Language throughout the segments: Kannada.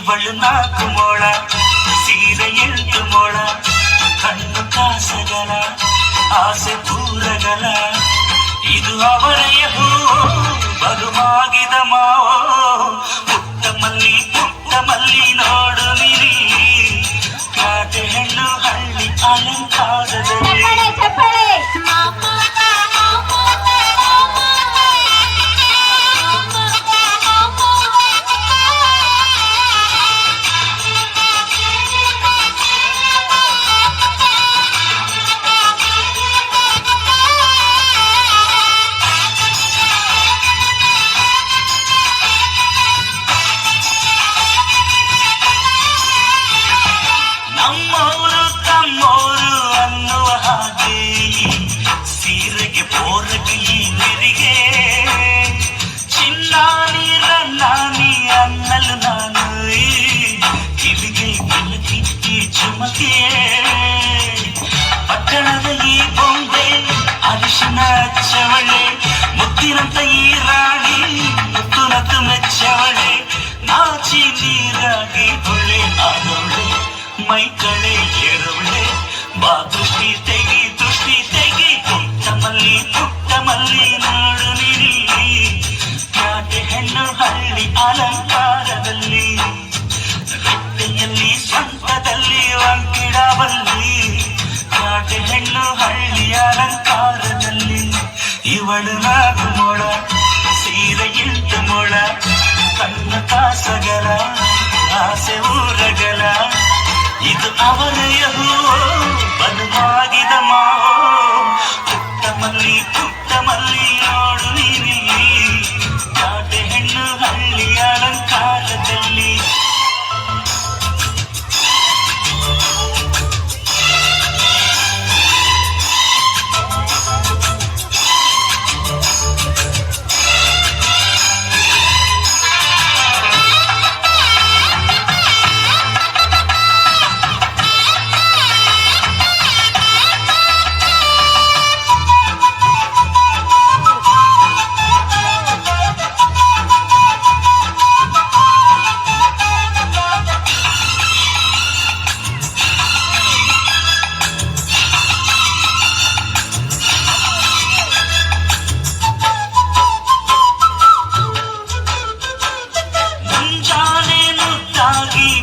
ಇವಳು 4 ಮೊಳ ಸೀರೆ 8 ಮೊಳ ಕಣ್ಣು ಕಾಸಗಲ ಆಸೆ ಪೂರಗಲ ಇದು ಅವರೆಯ ಹೂ ಬಲುಮಾಗಿದ ಮಾವೋ ಪುಟ್ಟ ಮಲ್ಲಿ ನೋಡು ನಿರಿ ಕಾಟೆ ಹೆಣ್ಣು ಹಳ್ಳಿ ಅಲಂಕಾರದಲ್ಲಿ ನಮ್ಮೋರು ತಮ್ಮೋರು ಅನ್ನುವ ಹಾಗೆ ಸೀರೆಗೆ ಬೋರಗಿ ನೆರಿಗೆ ಚಿನ್ನಾನಿ ರನ್ನಾನಿ ಅನ್ನಲು ನಾನು ಕಿವಿಗೆ ಕಿಲಕಿ ಈ ಚುಮಕೆ ಪಟ್ಟಣದ ಈ ಬೊಂಬೆ ಅರಿಶಿನ ಹಚ್ಚವಳೆ ಮುತ್ತಿನಂತ ಈ ರಾಣಿ ಮುತ್ತು ನತ್ತು ಮೆಚ್ಚವಳೆ ನಾಚಿ ನೀರಾಗಿ ಹೊಳೆ ಆದವಳೆ ಮೈ ಕಳೆ ಎರವಳೆ ಬಾ ದೃಷ್ಟಿ ತೆಗಿ ಪುಟ್ಟ ಮಲ್ಲಿ ನೋಡು ನಿರಿ ಕಾಟೆ ಹೆಣ್ಣು ಹಳ್ಳಿ ಅಲಂಕಾರದಲ್ಲಿ ರಟ್ಟೆಯಲ್ಲಿ ಸ್ವಂತದಲ್ಲಿ ವಂಕಿಡಬಲ್ಲಿ ಕಾಟೆ ಹೆಣ್ಣು ಹಳ್ಳಿ ಅಲಂಕಾರದಲ್ಲಿ ಇವಳು 4 ಮೊಳ ಸೀರೆ 8 ಮೊಳ ಕಣ್ಣು ಕಾಸಗಲ ಆಸೆ ಊರಗಲ ಇದು ಅವರೆಯ ಹೂ ಬಲುವಾಗಿದ ಮಾವೋ ಪುಟ್ಟ ಮಲ್ಲಿ ನೋಡು ನೀರಿ ಕಾಟೆ ಹೆಣ್ಣು ಹಳ್ಳಿ ಅಲಂಕಾರದಲ್ಲಿ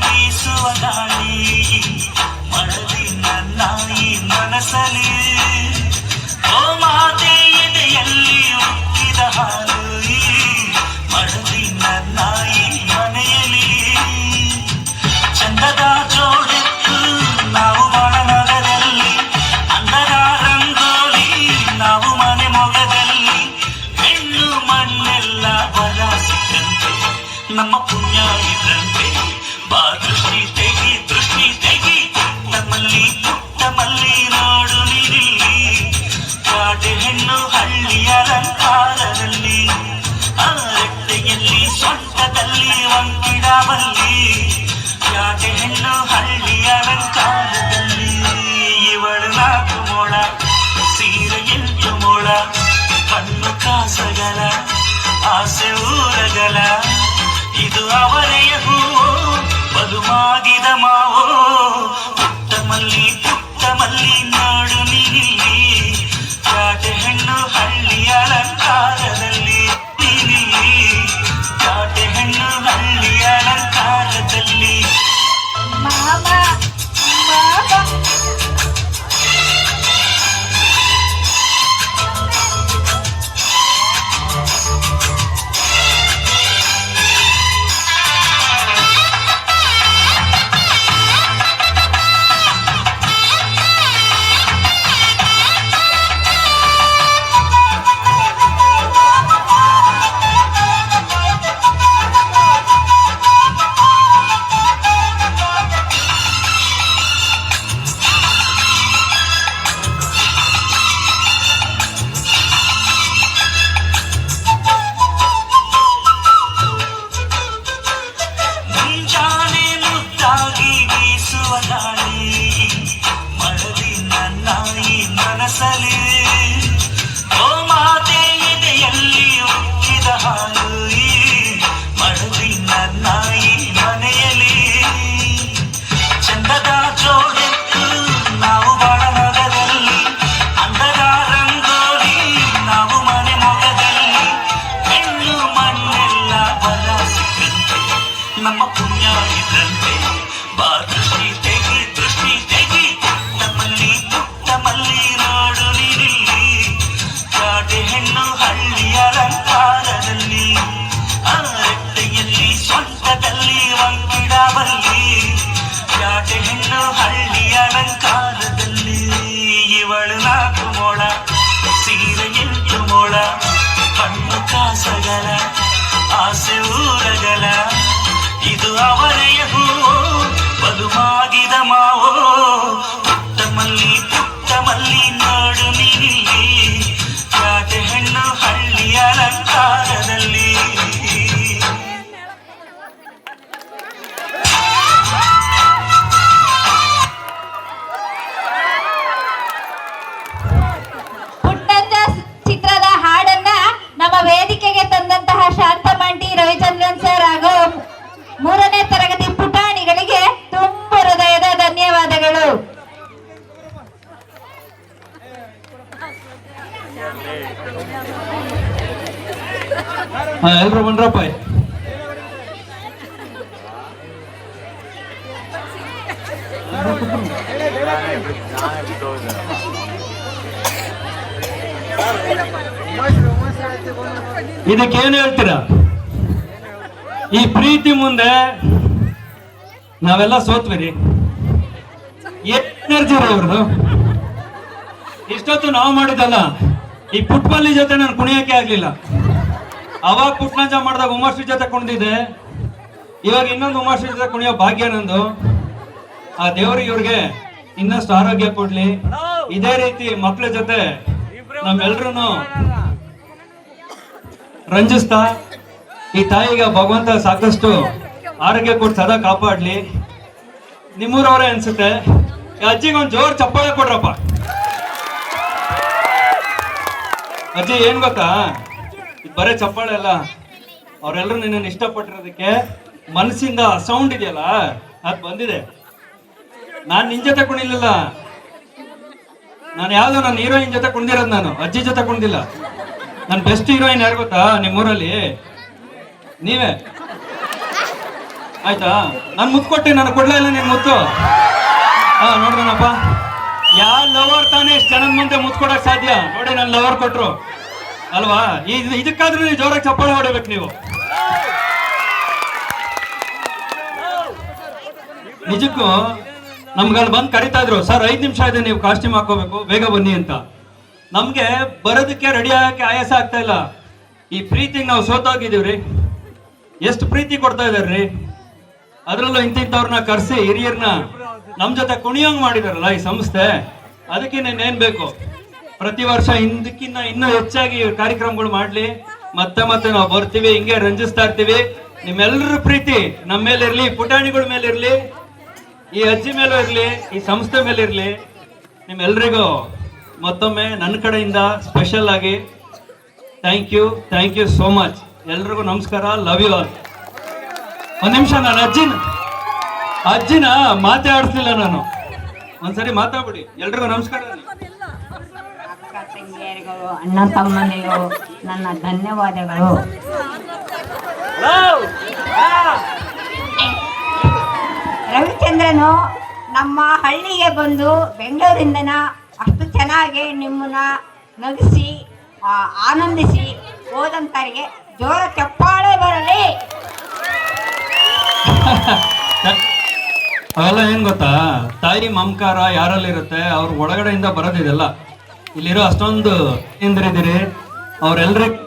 ಬೀಸುವ ಗಾಳಿ ಮಳದಿ ನನ್ನ ಈ ಮನಸಲಿ ಓ ಮಾತೆ ಎದೆಯಲ್ಲಿ ಉಕ್ಕಿದ ಹಾಲು ಮಳದಿ ನನ್ನ ಈ ಮನೆಯಲ್ಲಿ ಚಂದದ ಜೋಡೆತ್ತು ನಾವು ಬಾಳನಗರಲ್ಲಿ ಅಂದದ ರಂಗೋಲಿ ನಾವು ಮನೆ ಮೊಗದಲ್ಲಿ ಹೆಣ್ಣು ಮಣ್ಣೆಲ್ಲ ಬರ ಸಿಕ್ಕಂತೆ ನಮ್ಮ ಪುಣ್ಯ ಇದ್ರಂತೆ ಬಾ ದೃಷ್ಟಿ ತೆಗಿ ಪುಟ್ಟ ಮಲ್ಲಿ ನೋಡು ನಿರಿ ಕಾಟೆ ಹೆಣ್ಣು ಹಳ್ಳಿ ಅಲಂಕಾರದಲ್ಲಿ ಆ ರಟ್ಟೆಯಲ್ಲಿ ಸ್ವಂತದಲ್ಲಿ ವಂಕಿಡಬಲ್ಲಿ ಕಾಟೆ ಹೆಣ್ಣು ಹಳ್ಳಿ ಅಲಂಕಾರದಲ್ಲಿ ಇವಳು 4 ಮೊಳ ಸೀರೆ 8 ಮೊಳ ಕಣ್ಣು ಕಾಸಗಲ ಆಸೆ ಊರಗಲ ಇದು ಅವರೆಯ ಹೂ ಇದು ಅವರೆಯ ಹೂವೋ ಬದುಮಾಗಿದ ಮಾವೋ ಪುಟ್ಟ ಮಲ್ಲಿ ನೋಡು ನೀನಿಲ್ಲಿ ಯಾಕೆ ಹೆಣ್ಣು ಹಳ್ಳಿಯ ಅಲಂಕಾರದಲ್ಲಿ ಚಿತ್ರದ ಹಾಡನ್ನ ನಮ್ಮ ವೇದಿಕೆಗೆ ತಂದಂತಹ ಶಾಂತಮಂಟಿ ರವಿಚಂದ್ರನ್ ಸರ್ ಹಾಗೂ 3ನೇ ತರಗತಿ ಪುಟಾಣಿಗಳಿಗೆ ತುಂಬ ಹೃದಯದ ಧನ್ಯವಾದಗಳು. ಎಲ್ರು ಬಂದ್ರಪ್ಪ. ಇದಕ್ಕೇನು ಹೇಳ್ತೀರಾ? ಈ ಪ್ರೀತಿ ಮುಂದೆ ನಾವೆಲ್ಲ ಸೋತ್ವಿರಿ. ಎನರ್ಜಿ ಅವ್ರದ್ದು ಇಷ್ಟೊತ್ತು ನಾವು ಮಾಡಿದಲ್ಲ. ಈ ಪುಟ್ಪಲ್ಲಿ ಜೊತೆ ನಾನು ಕುಣಿಯಕ್ಕೆ ಆಗ್ಲಿಲ್ಲ. ಅವಾಗ ಪುಟ್ನಂಜ ಮಾಡಿದಾಗ ಉಮಾಶ್ರೀ ಜೊತೆ ಕುಣಿದಿದ್ದೆ. ಇವಾಗ ಇನ್ನೊಂದು ಉಮಾಶ್ರೀ ಜೊತೆ ಕುಣಿಯೋ ಭಾಗ್ಯ ನಂದು. ಆ ದೇವ್ರಿಗೆ ಇವ್ರಿಗೆ ಇನ್ನಷ್ಟು ಆರೋಗ್ಯ ಕೊಡ್ಲಿ. ಇದೇ ರೀತಿ ಮಕ್ಳ ಜೊತೆ ನಮ್ಮೆಲ್ರೂ ರಂಜಿಸ್ತಾ ಈ ತಾಯಿಗೆ ಭಗವಂತ ಸಾಕಷ್ಟು ಆರೋಗ್ಯ ಕೊಟ್ಟು ಸದಾ ಕಾಪಾಡ್ಲಿ. ನಿಮ್ಮೂರವರೇ ಅನ್ಸುತ್ತೆ. ಅಜ್ಜಿಗೆ ಒಂದು ಜೋರ್ ಚಪ್ಪಾಳೆ ಕೊಡ್ರಪ್ಪ. ಅಜ್ಜಿ ಏನ್ ಗೊತ್ತಾ, ಬರೇ ಚಪ್ಪಾಳೆ ಅಲ್ಲ, ಅವರೆಲ್ಲರೂ ನಿನ್ನನ್ನು ಇಷ್ಟಪಟ್ಟಿರೋದಕ್ಕೆ ಮನಸ್ಸಿಂದ ಸೌಂಡ್ ಇದೆಯಲ್ಲ ಅದು ಬಂದಿದೆ. ನಾನ್ ನಿನ್ ಜೊತೆ ಕುಣಿಲಿಲ್ಲ. ನಾನು ಯಾವ್ದೋ ನನ್ನ ಹೀರೋಯಿನ್ ಜೊತೆ ಕುಣಿದಿರೋದು. ನಾನು ಅಜ್ಜಿ ಜೊತೆ ಕುಣಿದಿಲ್ಲ. ನನ್ನ ಬೆಸ್ಟ್ ಹೀರೋಯಿನ್ ಯಾರು ಗೊತ್ತಾ ನಿಮ್ಮೂರಲ್ಲಿ? ನೀವೇ. ಆಯ್ತಾ? ನಾನು ಮುತ್ತು ಕೊಟ್ಟೆ, ನಾನು ಕೊಡ್ಲೇ ಇಲ್ಲ ನಿನ್ ಮುತ್ತು. ನೋಡ್ದನಪ್ಪ, ಯಾವ ಲವರ್ ತಾನೇ ಇಷ್ಟು ಜನದ ಮುಂದೆ ಮುತ್ತು ಕೊಡಕ್ ಸಾಧ್ಯ? ನೋಡಿ ನನ್ನ ಲವರ್ ಕೊಟ್ರು ಅಲ್ವಾ? ಇದಕ್ಕಾದ್ರೂ ನೀವು ಜೋರಾಗಿ ಚಪ್ಪಾಳೆ ಹೊಡಿಬೇಕು ನೀವು. ನಿಜಕ್ಕೂ ನಮ್ಗಲ್ಲಿ ಬಂದು ಕರಿತಾ ಇದ್ರು, ಸರ್ 5 ನಿಮಿಷ ಇದೆ, ನೀವು ಕಾಸ್ಟ್ಯೂಮ್ ಹಾಕೋಬೇಕು, ಬೇಗ ಬನ್ನಿ ಅಂತ. ನಮ್ಗೆ ಬರೋದಕ್ಕೆ ರೆಡಿ ಆಗಕ್ಕೆ ಆಯಾಸ ಆಗ್ತಾ ಇಲ್ಲ. ಈ ಪ್ರೀತಿಗೆ ನಾವು ಸೋತೋಗಿದೀವ್ರಿ. ಎಷ್ಟು ಪ್ರೀತಿ ಕೊಡ್ತಾ ಇದಾರ್ರಿ. ಅದ್ರಲ್ಲೂ ಇಂತಿಂತವ್ರನ್ನ ಕರ್ಸಿ ಹಿರಿಯರ್ನ ನಮ್ ಜೊತೆ ಕುಣಿಯೋಂಗ್ ಮಾಡಿದಾರಲ್ಲ ಈ ಸಂಸ್ಥೆ. ಅದಕ್ಕೆ ಏನ್ ಬೇಕು, ಪ್ರತಿ ವರ್ಷ ಇದಕ್ಕಿನ್ನ ಇನ್ನೂ ಹೆಚ್ಚಾಗಿ ಕಾರ್ಯಕ್ರಮಗಳು ಮಾಡ್ಲಿ. ಮತ್ತೆ ನಾವು ಬರ್ತೀವಿ, ಹಿಂಗೆ ರಂಜಿಸ್ತಾ ಇರ್ತೀವಿ. ನಿಮ್ಮೆಲ್ಲರ ಪ್ರೀತಿ ನಮ್ಮ ಮೇಲೆ ಇರ್ಲಿ, ಪುಟಾಣಿಗಳ ಮೇಲೆ ಇರ್ಲಿ, ಈ ಅಜ್ಜಿ ಮೇಲೂ ಇರ್ಲಿ, ಈ ಸಂಸ್ಥೆ ಮೇಲೆ ಇರ್ಲಿ. ನಿಮ್ಮೆಲ್ರಿಗೂ ಮತ್ತೊಮ್ಮೆ ನನ್ನ ಕಡೆಯಿಂದ ಸ್ಪೆಷಲ್ ಆಗಿ ಥ್ಯಾಂಕ್ ಯು ಸೋ ಮಚ್. ಎಲ್ರಿಗೂ ನಮಸ್ಕಾರ. Love you all. ಒಂದ್ ನಿಮಿಷ, ನಾನು ಅಜ್ಜಿನ ಮಾತೇ ಆಡಿಸ್ಲಿಲ್ಲ. ನಾನು ಒಂದ್ಸರಿ ಮಾತಾಡ್ಬಿಡಿ. ಎಲ್ರಿಗೂ ನಮಸ್ಕಾರ. ಅಕ್ಕ ತಂಗಿಯರಿಗೂ ಅಣ್ಣ ತಮ್ಮನಿಗೂ ನನ್ನ ಧನ್ಯವಾದಗಳು. ರವಿಚಂದ್ರನು ನಮ್ಮ ಹಳ್ಳಿಗೆ ಬಂದು ಬೆಂಗಳೂರಿಂದನ ಅಷ್ಟು ಚೆನ್ನಾಗಿ ನಿಮ್ಮನ್ನ ನಗಿಸಿ ಆನಂದಿಸಿ ಹೋದಂತರಿಗೆ ಜೋರ ಚಪ್ಪಾಳೆ ಬರಲಿ. ಅವೆಲ್ಲ ಏನ್ ಗೊತ್ತಾ, ತಾಯಿ ಮಮಕಾರ ಯಾರಲ್ಲಿರುತ್ತೆ ಅವ್ರ ಒಳಗಡೆಯಿಂದ ಬರೋದಿದೆಲ್ಲ. ಇಲ್ಲಿರೋ ಅಷ್ಟೊಂದು ಇಂದ್ರಿದಿರಿ, ಅವ್ರೆಲ್ರಿಗೂ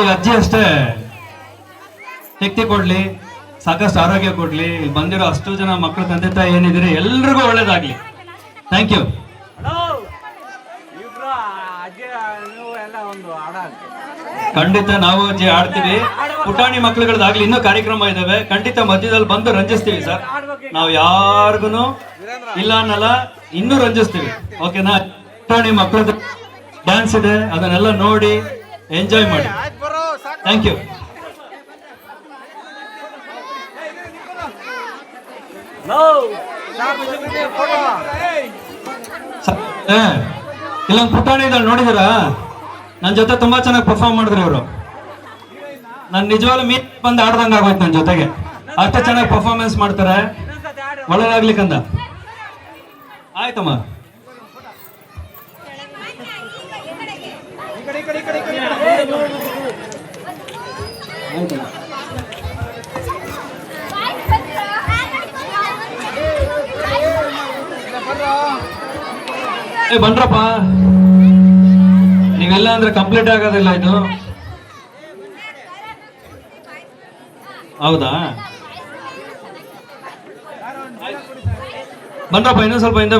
ಈ ಅಜ್ಜಿ ಅಷ್ಟೇ ಶಕ್ತಿ ಕೊಡ್ಲಿ, ಸಾಕಷ್ಟು ಆರೋಗ್ಯ ಕೊಡ್ಲಿ. ಇಲ್ಲಿ ಬಂದಿರೋ ಅಷ್ಟು ಜನ ಮಕ್ಕಳು ತಂದೆ ತಾಯಿ ಏನಿದಿರಿ ಎಲ್ರಿಗೂ ಒಳ್ಳೇದಾಗ್ಲಿ. Thank you. ಖಂಡಿತ ನಾವು ಅಜ್ಜಿ ಆಡ್ತೀವಿ. ಪುಟಾಣಿ ಮಕ್ಳುಗಳದಾಗ್ಲಿ ಇನ್ನೂ ಕಾರ್ಯಕ್ರಮ ಇದಾವೆ. ಖಂಡಿತ ಮಧ್ಯದಲ್ಲಿ ಬಂದು ರಂಜಿಸ್ತೀವಿ ಸರ್. ನಾವು ಯಾರಿಗೂ ಇಲ್ಲ ಅನ್ನಲ್ಲ, ಇನ್ನೂ ರಂಜಿಸ್ತೀವಿ. ಓಕೆನಾ? ಪುಟಾಣಿ ಮಕ್ಳದ ಡ್ಯಾನ್ಸ್ ಇದೆ, ಅದನ್ನೆಲ್ಲ ನೋಡಿ ಎಂಜಾಯ್ ಮಾಡಿ. Thank you. ಇಲ್ಲೊಂದು ಪುಟಾಣಿ ಇದ್ದಾಳೆ, ನೋಡಿದಿರಾ? ನನ್ನ ಜೊತೆ ತುಂಬಾ ಚೆನ್ನಾಗಿ ಪರ್ಫಾರ್ಮ್ ಮಾಡಿದ್ರು ಇವರು. ನಾನು ನಿಜವಾಗ್ಲೂ ಮೀಟ್ ಬಂದು ಆಡ್ದಂಗೆ ಆಗೋಯ್ತು ನನ್ನ ಜೊತೆಗೆ. ಅಷ್ಟೇ ಚೆನ್ನಾಗಿ ಪರ್ಫಾರ್ಮೆನ್ಸ್ ಮಾಡ್ತಾರೆ. ಒಳ್ಳೆದಾಗ್ಲಿಕ್ಕಂದ. ಆಯ್ತಮ್ಮ. ಬನ್ರಪ್ಪ, ನೀವೆಲ್ಲ ಅಂದ್ರೆ ಕಂಪ್ಲೀಟ್ ಆಗೋದಿಲ್ಲ ಇದು. ಹೌದಾ? ಬನ್ರಪ್ಪ ಇನ್ನೊಂದ್ ಸ್ವಲ್ಪ ಹಿಂದೆ